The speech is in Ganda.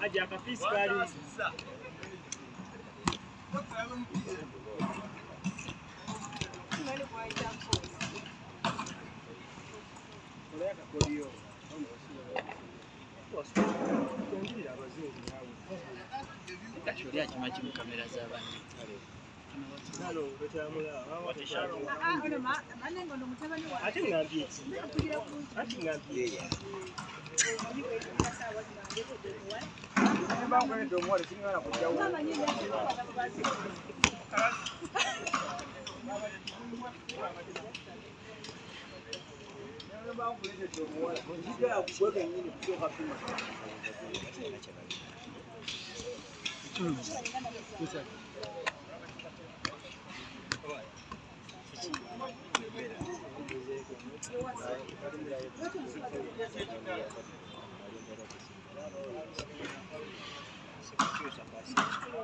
aje akapisi kali. Kati oli akima ki mu kamera z'abantu? Ate ngambye ki? Ate ngambye ki?